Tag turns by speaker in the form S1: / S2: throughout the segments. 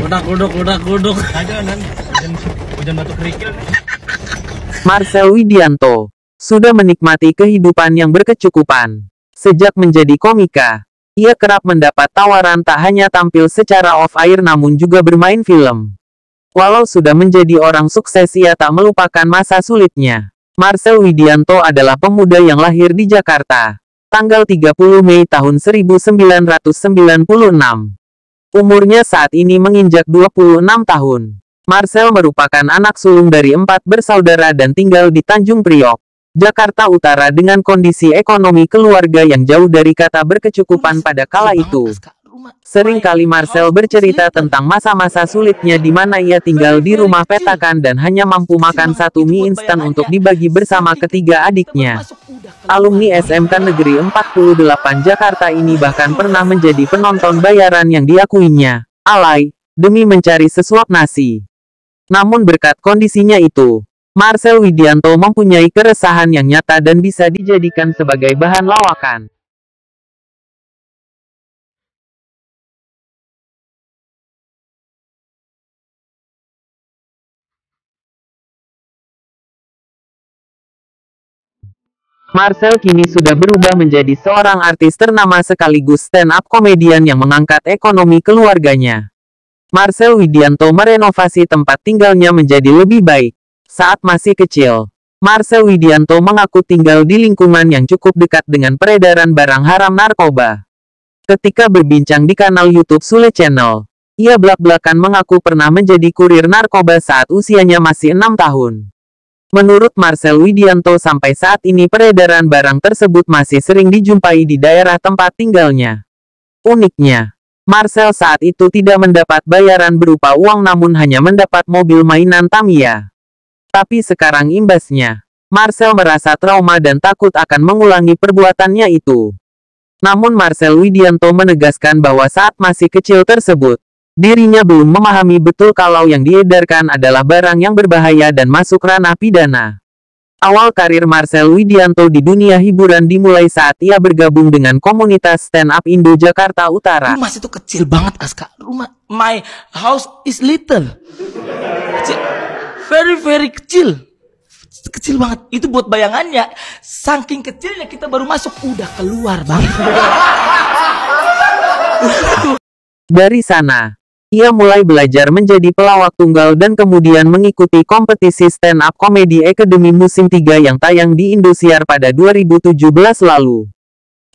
S1: Udah kuduk.
S2: Aja nan, hujan batu kerikil.
S3: Marcel Widianto sudah menikmati kehidupan yang berkecukupan. Sejak menjadi komika, ia kerap mendapat tawaran tak hanya tampil secara off-air namun juga bermain film. Walau sudah menjadi orang sukses, ia tak melupakan masa sulitnya. Marcel Widianto adalah pemuda yang lahir di Jakarta, tanggal 30 Mei tahun 1996. Umurnya saat ini menginjak 26 tahun. Marcel merupakan anak sulung dari 4 bersaudara dan tinggal di Tanjung Priok, Jakarta Utara dengan kondisi ekonomi keluarga yang jauh dari kata berkecukupan pada kala itu. Sering kali Marcel bercerita tentang masa-masa sulitnya di mana ia tinggal di rumah petakan dan hanya mampu makan satu mie instan untuk dibagi bersama ketiga adiknya. Alumni SMK Negeri 48 Jakarta ini bahkan pernah menjadi penonton bayaran yang diakuinya alay demi mencari sesuap nasi. Namun berkat kondisinya itu, Marcel Widianto mempunyai keresahan yang nyata dan bisa dijadikan sebagai bahan lawakan. Marcel kini sudah berubah menjadi seorang artis ternama sekaligus stand-up komedian yang mengangkat ekonomi keluarganya. Marcel Widianto merenovasi tempat tinggalnya menjadi lebih baik. Saat masih kecil, Marcel Widianto mengaku tinggal di lingkungan yang cukup dekat dengan peredaran barang haram narkoba. Ketika berbincang di kanal YouTube Sule Channel, ia belak-belakan mengaku pernah menjadi kurir narkoba saat usianya masih 6 tahun. Menurut Marcel Widianto, sampai saat ini peredaran barang tersebut masih sering dijumpai di daerah tempat tinggalnya. Uniknya, Marcel saat itu tidak mendapat bayaran berupa uang namun hanya mendapat mobil mainan Tamiya. Tapi sekarang imbasnya, Marcel merasa trauma dan takut akan mengulangi perbuatannya itu. Namun Marcel Widianto menegaskan bahwa saat masih kecil tersebut, dirinya belum memahami betul kalau yang diedarkan adalah barang yang berbahaya dan masuk ranah pidana. Awal karir Marcel Widianto di dunia hiburan dimulai saat ia bergabung dengan komunitas stand-up Indo Jakarta Utara.
S1: Rumah situ kecil banget, Aska. My house is little. Kecil. Very kecil. Kecil banget. Itu buat bayangannya. Saking kecilnya kita baru masuk udah keluar, Bang.
S3: Dari sana, ia mulai belajar menjadi pelawak tunggal dan kemudian mengikuti kompetisi stand-up komedi Academy musim 3 yang tayang di Indosiar pada 2017 lalu.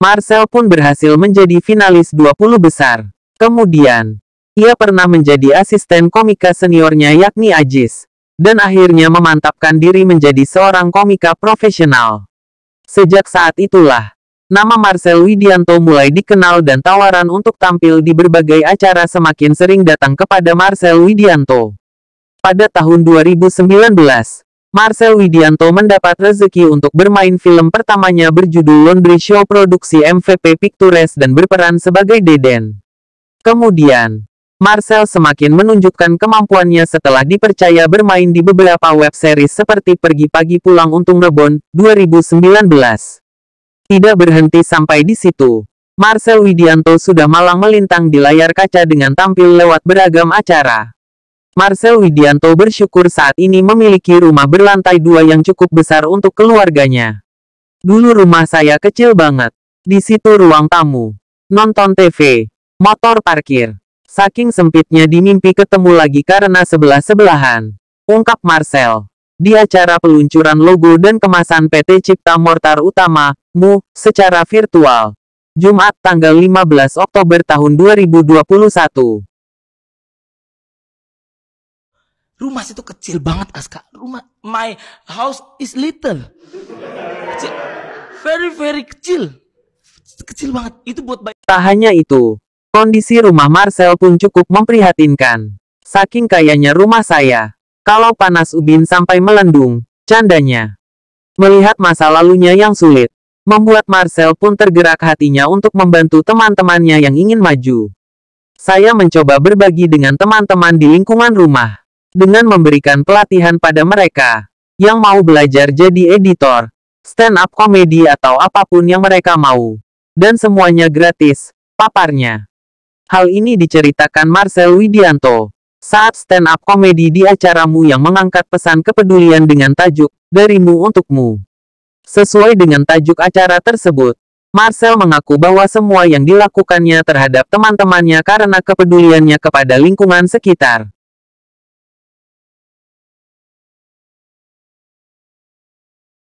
S3: Marcel pun berhasil menjadi finalis 20 besar. Kemudian, ia pernah menjadi asisten komika seniornya yakni Ajis, dan akhirnya memantapkan diri menjadi seorang komika profesional. Sejak saat itulah, nama Marcel Widianto mulai dikenal dan tawaran untuk tampil di berbagai acara semakin sering datang kepada Marcel Widianto. Pada tahun 2019, Marcel Widianto mendapat rezeki untuk bermain film pertamanya berjudul Laundry Show produksi MVP Pictures dan berperan sebagai Deden. Kemudian, Marcel semakin menunjukkan kemampuannya setelah dipercaya bermain di beberapa web series seperti Pergi Pagi Pulang Untung Rebon, 2019. Tidak berhenti sampai di situ, Marcel Widianto sudah malang melintang di layar kaca dengan tampil lewat beragam acara. Marcel Widianto bersyukur saat ini memiliki rumah berlantai 2 yang cukup besar untuk keluarganya. Dulu rumah saya kecil banget. Di situ ruang tamu, nonton TV, motor parkir. Saking sempitnya di mimpi ketemu lagi karena sebelah-sebelahan, ungkap Marcel. Di acara peluncuran logo dan kemasan PT Cipta Mortar Utama, MU, secara virtual. Jumat tanggal 15 Oktober tahun 2021.
S1: Rumah situ kecil banget, Aska. My house is little. Kecil. Very kecil. Kecil banget. Itu buat
S3: tak hanya itu, kondisi rumah Marcel pun cukup memprihatinkan. Saking kayanya rumah saya, kalau panas ubin sampai melendung, candanya. Melihat masa lalunya yang sulit, membuat Marcel pun tergerak hatinya untuk membantu teman-temannya yang ingin maju. Saya mencoba berbagi dengan teman-teman di lingkungan rumah, dengan memberikan pelatihan pada mereka, yang mau belajar jadi editor, stand-up komedi atau apapun yang mereka mau. Dan semuanya gratis, paparnya. Hal ini diceritakan Marcel Widianto. Saat stand-up komedi di acaramu yang mengangkat pesan kepedulian dengan tajuk, "Darimu Untukmu." Sesuai dengan tajuk acara tersebut, Marcel mengaku bahwa semua yang dilakukannya terhadap teman-temannya karena kepeduliannya kepada lingkungan sekitar.